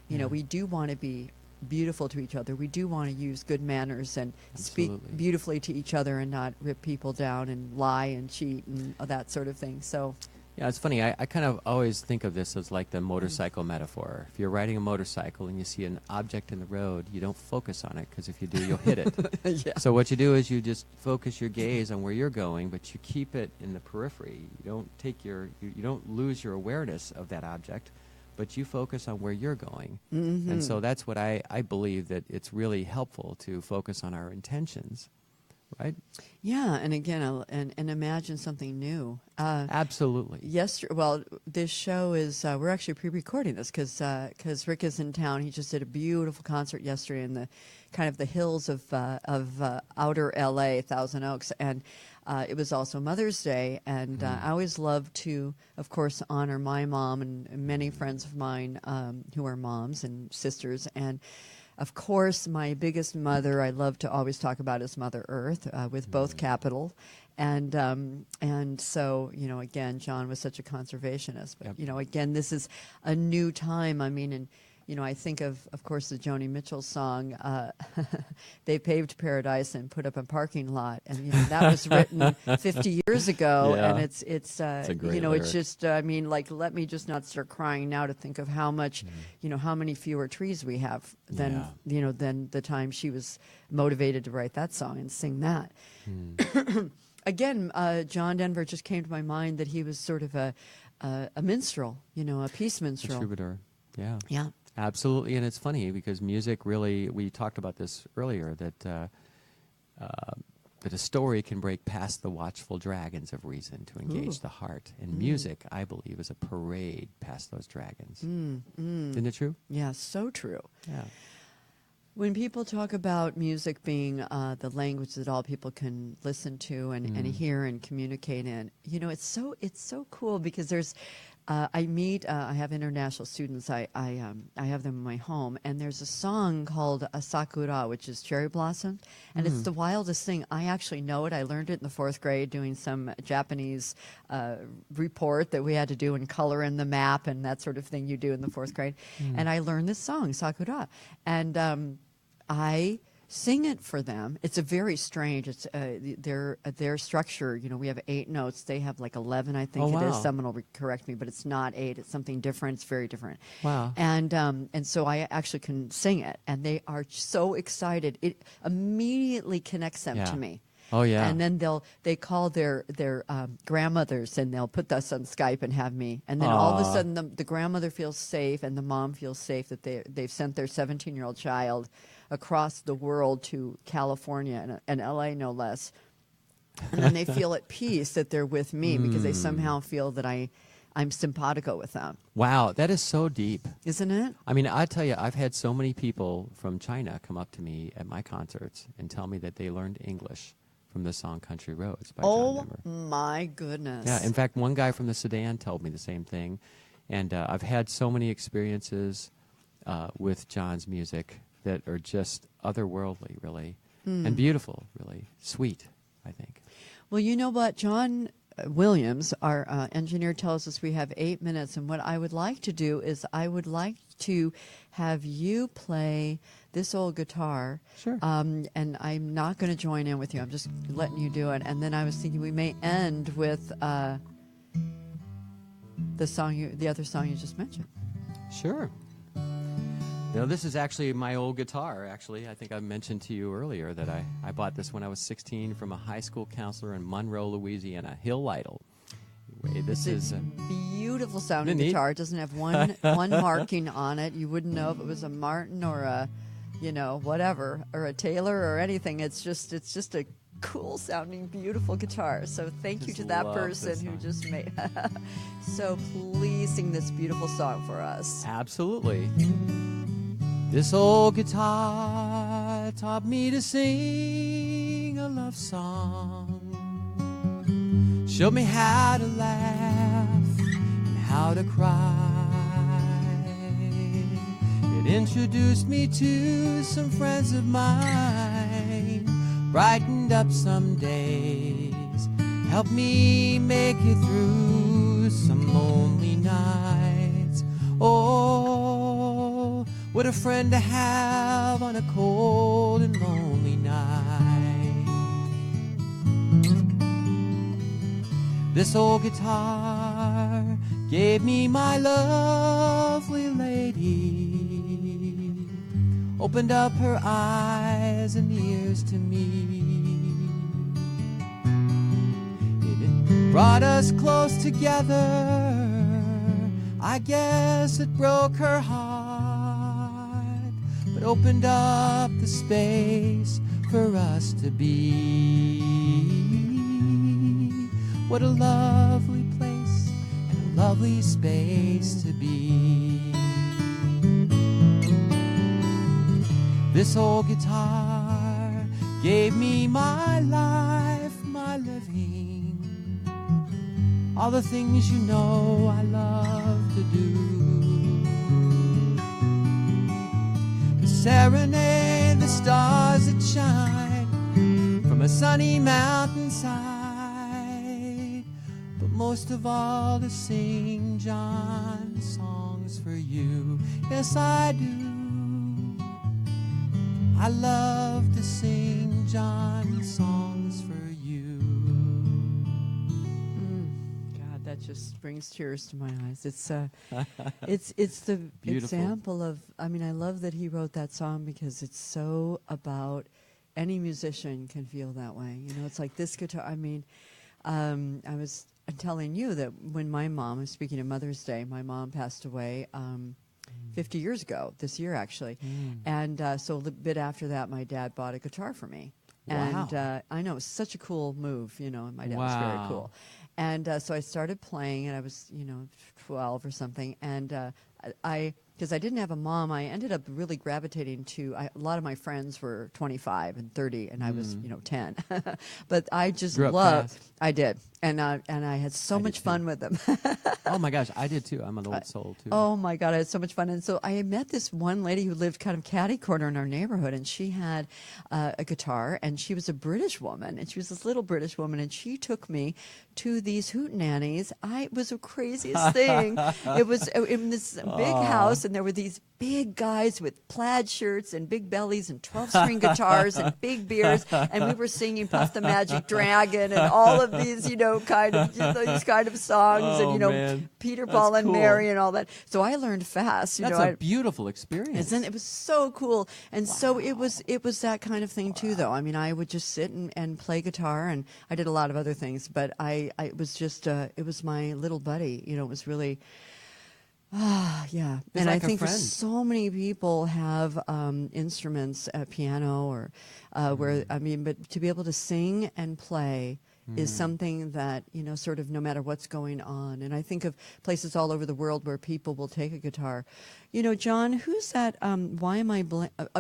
A: We do want to be beautiful to each other. We do want to use good manners and speak beautifully to each other and not rip people down and lie and cheat and that sort of thing. So...
B: Yeah, it's funny. I kind of always think of this as like the motorcycle metaphor. If you're riding a motorcycle and you see an object in the road, you don't focus on it, because if you do, you'll hit it. So what you do is you just focus your gaze on where you're going, but you keep it in the periphery. You don't lose your awareness of that object, but you focus on where you're going. And so that's what I believe, that it's really helpful to focus on our intentions. Right?
A: Yeah, and again, and imagine something new.
B: Absolutely.
A: Well, this show is, we're actually pre-recording this because Rick is in town. He just did a beautiful concert yesterday in the kind of the hills of outer LA, Thousand Oaks, and it was also Mother's Day, and I always love to, of course, honor my mom and many friends of mine who are moms and sisters, and of course, my biggest mother, I love to always talk about, is Mother Earth, with both capital. And so, again, John was such a conservationist. But, again, this is a new time. I mean, and, I think of course, the Joni Mitchell song, They Paved Paradise and Put Up a Parking Lot. And, that was written 50 years ago.
B: Yeah.
A: And it's
B: a great
A: it's
B: lyric.
A: just, let me just not start crying now to think of how much, how many fewer trees we have than, than the time she was motivated to write that song and sing that. Again, John Denver just came to my mind that he was sort of a minstrel, a peace minstrel.
B: A troubadour. Yeah.
A: Yeah.
B: Absolutely. And it's funny because music really, we talked about this earlier, that a story can break past the watchful dragons of reason to engage the heart. And music, I believe, is a parade past those dragons. Isn't it true?
A: Yeah, so true.
B: Yeah.
A: When people talk about music being the language that all people can listen to and hear and communicate in, it's so cool because there's, I have international students. I have them in my home, and there's a song called Sakura, which is cherry blossom, and it's the wildest thing. I actually know it. I learned it in the 4th grade doing some Japanese report that we had to do and color in the map and that sort of thing you do in the 4th grade. And I learned this song, Sakura, and I sing it for them. It's a very strange. It's their structure. We have 8 notes. They have like 11, I think it is.
B: Wow.
A: Someone will correct me, but it's not 8. It's something different. It's very different.
B: Wow.
A: And so I actually can sing it, and they are so excited. It immediately connects them to me.
B: Oh, yeah.
A: And then they call their grandmothers, and they'll put us on Skype and have me. And then all of a sudden, the grandmother feels safe, and the mom feels safe that they've sent their 17-year-old child across the world to California and LA, no less. And then they feel at peace that they're with me because they somehow feel that I'm simpatico with them.
B: Wow, that is so deep.
A: Isn't it?
B: I mean, I tell you, I've had so many people from China come up to me at my concerts and tell me that they learned English from the song Country Roads by John Denver.
A: Oh, my goodness.
B: Yeah, in fact, one guy from the Sudan told me the same thing. And I've had so many experiences with John's music that are just otherworldly, really, and beautiful, really, sweet, I think.
A: Well, you know what? John Williams, our engineer, tells us we have 8 minutes, and what I would like to do is I would like to have you play this old guitar.
B: Sure.
A: And I'm not going to join in with you. I'm just letting you do it. And then I was thinking we may end with the other song you just mentioned.
B: Sure. This is actually my old guitar, actually. I think I mentioned to you earlier that I bought this when I was 16 from a high school counselor in Monroe, Louisiana, Hill Lytle. Anyway, this is
A: a beautiful sounding
B: Isn't it neat?
A: guitar. It doesn't have one marking on it. You wouldn't know if it was a Martin or a, whatever, or a Taylor or anything. It's just a cool sounding, beautiful guitar. So thank you to that person who just made. So please sing this beautiful song for us.
B: Absolutely. This old guitar taught me to sing a love song, showed me how to laugh and how to cry. It introduced me to some friends of mine, brightened up some days, helped me make it through some lonely nights. Oh, what a friend to have on a cold and lonely night. This old guitar gave me my lovely lady, opened up her eyes and ears to me. It brought us close together. I guess it broke her heart, but opened up the space for us to be. What a lovely place and a lovely space to be. This old guitar gave me my life, my living, all the things you know I love to do. To serenade the stars that shine from a sunny mountainside, but most of all to sing John's songs for for you. Yes, I do. I love to sing John songs for you.
A: God, that just brings tears to my eyes. It's the
B: Beautiful.
A: example of. I mean, I love that he wrote that song because it's so about. Any musician can feel that way. You know, it's like this guitar. I mean, I was telling you that when my mom, I'm speaking of Mother's Day, my mom passed away 50 years ago, this year actually. And so a little bit after that, my dad bought a guitar for me.
B: Wow.
A: And I know, it was such a cool move, you know, and my dad was very cool. And so I started playing, and I was, 12 or something. And because I didn't have a mom, I ended up really gravitating to, a lot of my friends were 25 and 30, and I was, 10. But I just loved, I did. And I had so much fun with them.
B: Oh my gosh, I did too. I'm an old soul too.
A: Oh my God, I had so much fun. And so I met this one lady who lived kind of catty corner in our neighborhood, and she had a guitar, and she was a British woman, and she was this little British woman, and she took me to these hootenannies. It was the craziest thing. It was in this big house, and there were these big guys with plaid shirts and big bellies and 12-string guitars and big beards, and we were singing Puff the Magic Dragon and all of these, these kind of songs, and Peter, Paul, and Mary and all that. So I learned fast.
B: That's a beautiful experience.
A: Isn't it? It was so cool, and so it was that kind of thing too. Though I mean, I would just sit and play guitar, and I did a lot of other things, but it was just it was my little buddy. It was really. Yeah.
B: It's
A: and
B: like
A: I think
B: friend.
A: so many people have instruments, piano or where, but to be able to sing and play is something that, sort of no matter what's going on. And I think of places all over the world where people will take a guitar. John, who's that? Why am I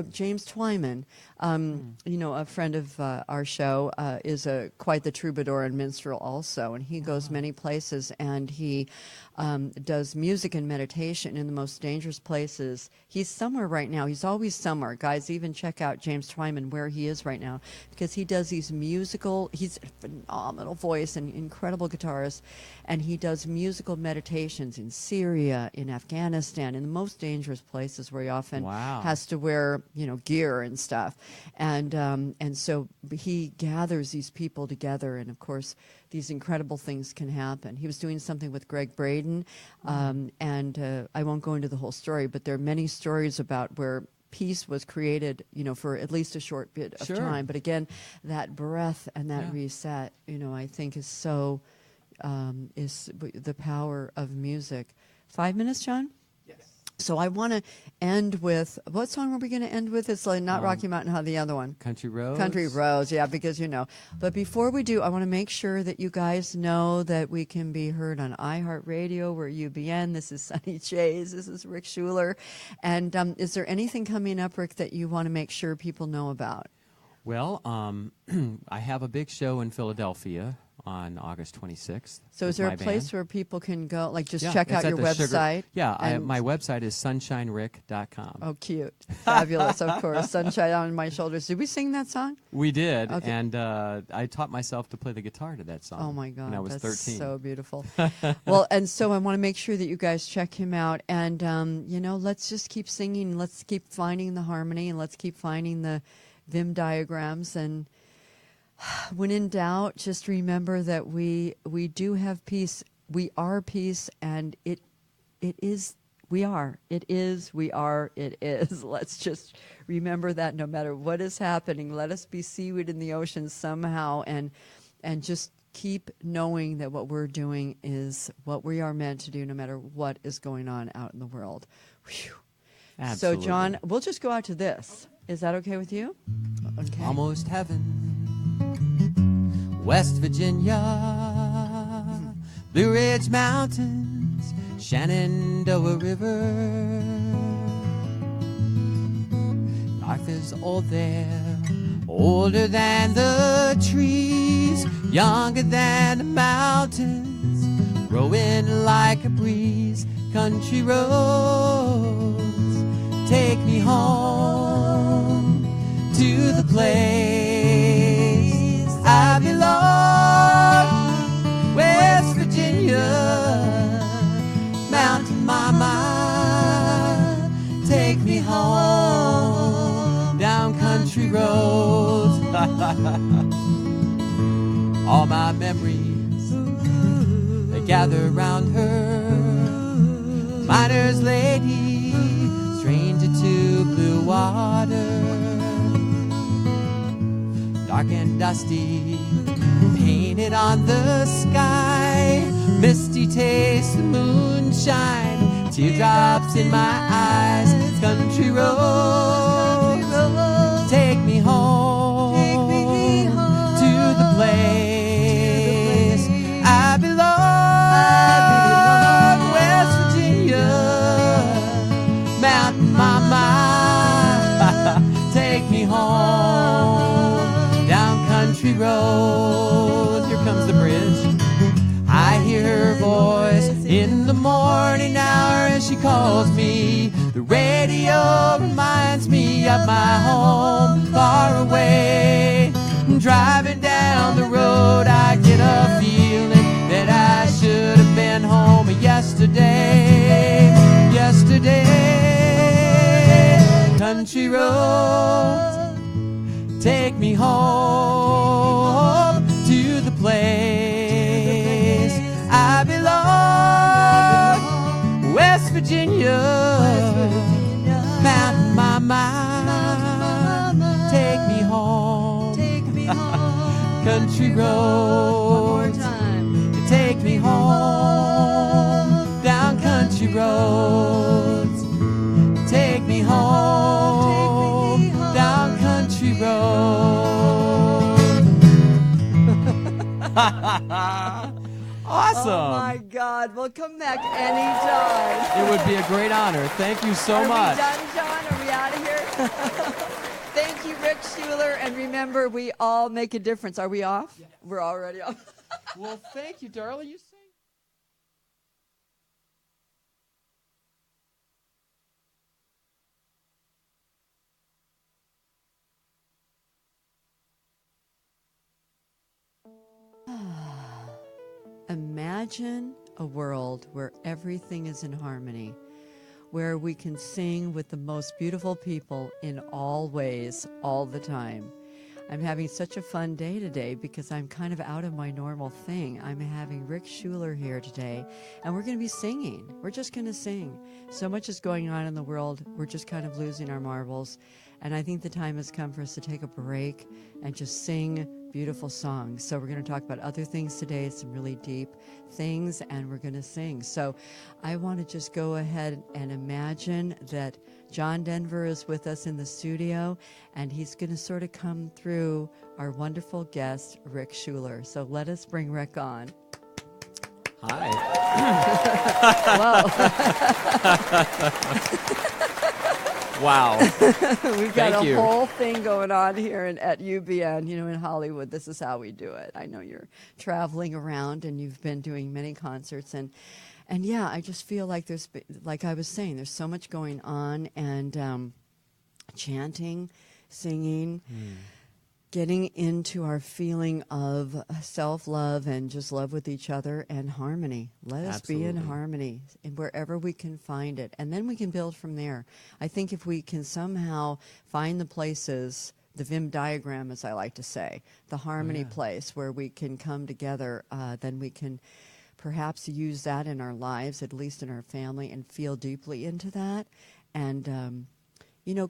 A: James Twyman, a friend of our show, is quite the troubadour and minstrel also. And he goes many places, and he does music and meditation in the most dangerous places. He's somewhere right now. He's always somewhere. Guys, even check out James Twyman, where he is right now, because he does these he's a phenomenal voice and incredible guitarist, and he does musical meditations in Syria, in Afghanistan, in the most dangerous places where he often has to wear, gear and stuff. And so he gathers these people together, and of course, these incredible things can happen. He was doing something with Greg Braden, and I won't go into the whole story, but there are many stories about where peace was created, for at least a short bit of time. But again, that breath and that reset, I think is so, is the power of music. 5 minutes, John? So I want to end with, what song are we going to end with? It's like not Rocky Mountain, how the other one?
B: Country Roads.
A: Country Roads, yeah, because But before we do, I want to make sure that you guys know that we can be heard on iHeartRadio. We're UBN. This is Sunny Chayes. This is Rick Schuler. And is there anything coming up, Rick, that you want to make sure people know about?
B: Well, I have a big show in Philadelphia on August 26th.
A: So is there a place where people can go, check out your website?
B: My website is sunshinerick.com.
A: Oh, cute. Fabulous, of course. Sunshine on My Shoulders. Did we sing that song?
B: We did,
A: okay.
B: And I taught myself to play the guitar to that song.
A: Oh, my God.
B: When I was
A: that's
B: 13.
A: So beautiful. Well, and so I want to make sure that you guys check him out. And, let's just keep singing. Let's keep finding the harmony, and let's keep finding the Venn diagrams. And when in doubt, just remember that we do have peace. We are peace, and it is. We are. It is. We are. It is. Let's just remember that no matter what is happening, let us be seaweed in the ocean somehow, and just keep knowing that what we're doing is what we are meant to do, no matter what is going on out in the world. Whew.
B: Absolutely.
A: So, John, we'll just go out to this. Is that okay with you? Okay.
B: Almost heaven. West Virginia, Blue Ridge Mountains, Shenandoah River. Life is old there, older than the trees, younger than the mountains, growing like a breeze. Country roads, take me home to the place I belong, West Virginia, Mountain Mama. me home down country roads. All my memories, they gather round her. Miner's lady, stranger to blue water. Dark and dusty, painted on the sky. Misty taste of moonshine, teardrops in my eyes. Country roads, take me home to the place I belong. West Virginia, Mountain Mama, take me home down country roads. Here comes the bridge. I hear her voice in the morning hour as she calls me. The radio reminds me of my home far away. Driving down the road, I get a feeling that I should have been home yesterday. Yesterday, country roads, take me home to the place I belong. West Virginia, Mountain Mama, take me home. Country roads, take me home down country roads. Take me home down country roads. Awesome.
A: Oh my God. Well, come back anytime.
B: It would be a great honor. Thank you so much.
A: Are we done, John? Are we out of here? Thank you, Rick Schuler. And remember, we all make a difference. Are we off? Yeah. We're already off.
B: Well, thank you, Darla. You sing.
A: Imagine a world where everything is in harmony, where we can sing with the most beautiful people in all ways, all the time. I'm having such a fun day today because I'm kind of out of my normal thing. I'm having Rick Schuler here today, and we're going to be singing. We're just going to sing. So much is going on in the world. We're just kind of losing our marbles. And I think the time has come for us to take a break and just sing beautiful songs. So we're going to talk about other things today, some really deep things, and we're going to sing. So I want to just go ahead and imagine that John Denver is with us in the studio, and he's going to sort of come through our wonderful guest, Rick Schuler. So let us bring Rick on.
B: Hi. Wow.
A: We've got a whole thing going on here at UBN, in Hollywood. This is how we do it. I know you're traveling around and you've been doing many concerts. And yeah, I just feel like like I was saying, there's so much going on, and chanting, singing, getting into our feeling of self-love and just love with each other and harmony. Let us be in harmony and wherever we can find it. And then we can build from there. I think if we can somehow find the places, the Venn diagram, as I like to say, the harmony place where we can come together, then we can perhaps use that in our lives, at least in our family, and feel deeply into that. And,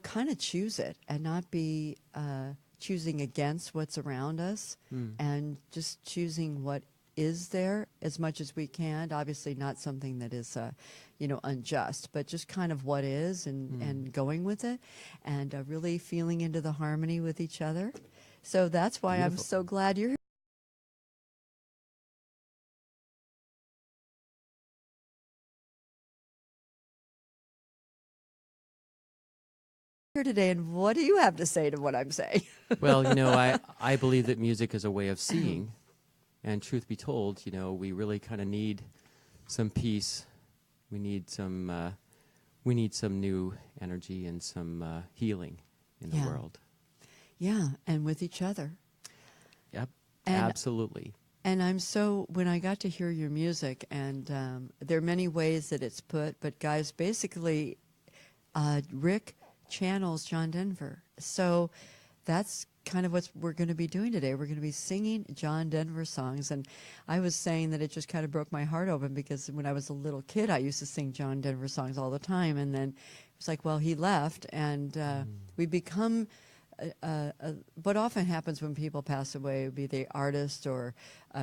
A: kind of choose it and not be choosing against what's around us, and just choosing what is there as much as we can. Obviously not something that is, unjust, but just kind of what is, and going with it, and really feeling into the harmony with each other. So that's why I'm so glad you're here today. And what do you have to say to what I'm saying?
B: Well, I believe that music is a way of seeing. And truth be told, we really kind of need some peace. We need some new energy and some healing in the world.
A: Yeah, and with each other.
B: Yep,
A: and
B: absolutely.
A: And when I got to hear your music, and there are many ways that it's put, but guys, basically, Rick channels John Denver. So that's kind of what we're going to be doing today. We're going to be singing John Denver songs. And I was saying that it just kind of broke my heart open because when I was a little kid, I used to sing John Denver songs all the time. And then it was like, well, he left, and we become... what often happens when people pass away, be they artists or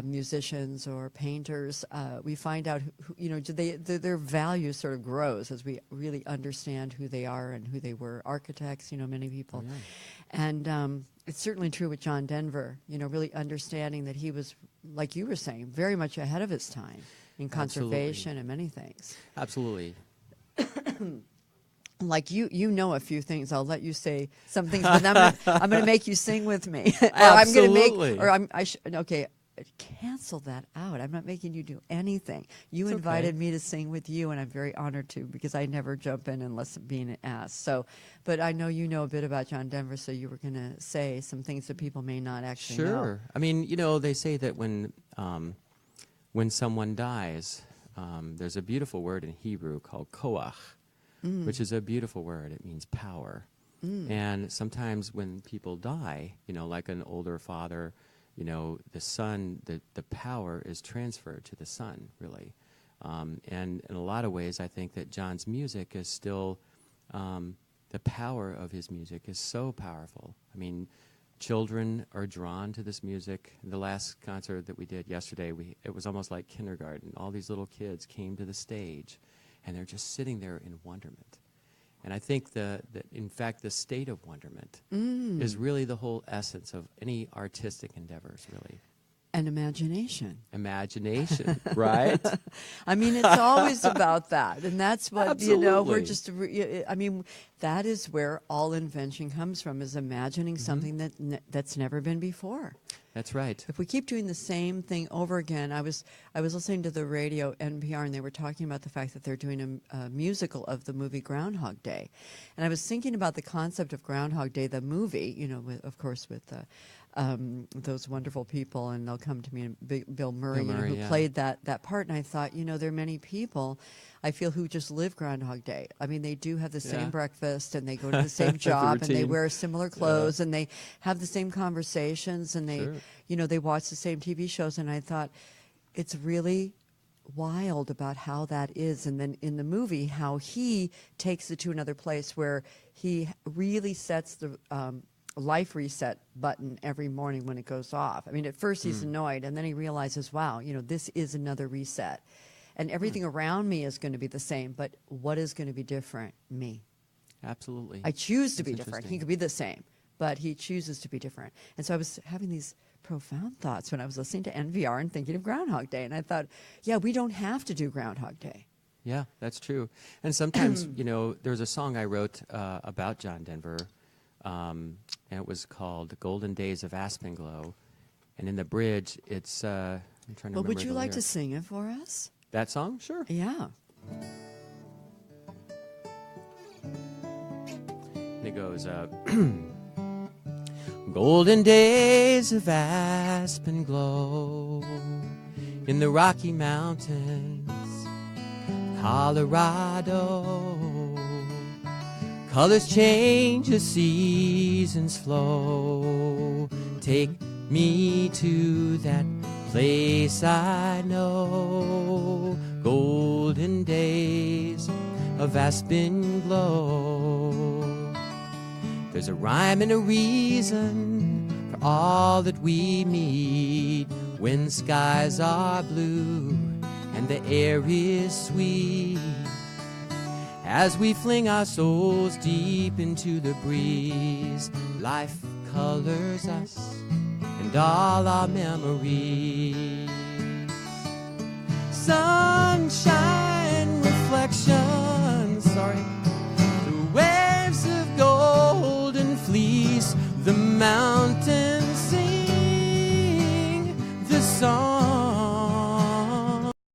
A: musicians or painters, we find out, their value sort of grows as we really understand who they are and who they were. Architects, many people. Oh, yeah. And it's certainly true with John Denver, really understanding that he was, like you were saying, very much ahead of his time in conservation and many things.
B: Absolutely.
A: Like you know a few things. I'll let you say some things, but I'm going to make you sing with me.
B: Absolutely.
A: Okay, cancel that out. I'm not making you do anything. You
B: It's
A: invited
B: okay.
A: me to sing with you, and I'm very honored to because I never jump in unless being asked. So, but I know you know a bit about John Denver, so you were going to say some things that people may not actually know.
B: Sure. I mean, they say that when someone dies, there's a beautiful word in Hebrew called koach. Which is a beautiful word. It means power. And sometimes when people die, like an older father, the son, the power is transferred to the son, really. And in a lot of ways, I think that John's music is still, the power of his music is so powerful. I mean, children are drawn to this music. The last concert that we did yesterday, it was almost like kindergarten. All these little kids came to the stage. And they're just sitting there in wonderment. And I think in fact, the state of wonderment is really the whole essence of any artistic endeavors, really.
A: And imagination.
B: Imagination, right?
A: I mean, it's always about that. And that's what,
B: Absolutely.
A: that is where all invention comes from, is imagining something that's never been before.
B: That's right.
A: If we keep doing the same thing over again, I was listening to the radio NPR, and they were talking about the fact that they're doing a musical of the movie Groundhog Day, and I was thinking about the concept of Groundhog Day, the movie, with those wonderful people, and they'll come to me, and Bill Murray, who played that part, and I thought, there are many people I feel who just live Groundhog Day. I mean, they do have the same breakfast, and they go to the same job, and they wear similar clothes, and they have the same conversations, and they, they watch the same TV shows. And I thought, it's really wild about how that is. And then in the movie, how he takes it to another place where he really sets the life reset button every morning when it goes off. I mean, at first he's annoyed, and then he realizes, wow, this is another reset. And everything around me is going to be the same, but what is going to be different? Me.
B: Absolutely.
A: I choose to be different. He could be the same, but he chooses to be different. And so I was having these profound thoughts when I was listening to NPR and thinking of Groundhog Day. And I thought, we don't have to do Groundhog Day.
B: Yeah, that's true. And sometimes, there's a song I wrote about John Denver, and it was called Golden Days of Aspenglow. And in the bridge, it's, I'm trying to remember.
A: Well, would you like
B: lyrics.
A: to sing it for us?
B: That song? Sure.
A: Yeah.
B: And it goes, Golden days of aspen glow in the Rocky Mountains, Colorado. Colors change as seasons flow. Take me to that place I know. Golden days of aspen glow. There's a rhyme and a reason for all that we meet when skies are blue and the air is sweet. As we fling our souls deep into the breeze, life colors us and all our memories. Sunshine reflections, the waves of golden fleece, the mountains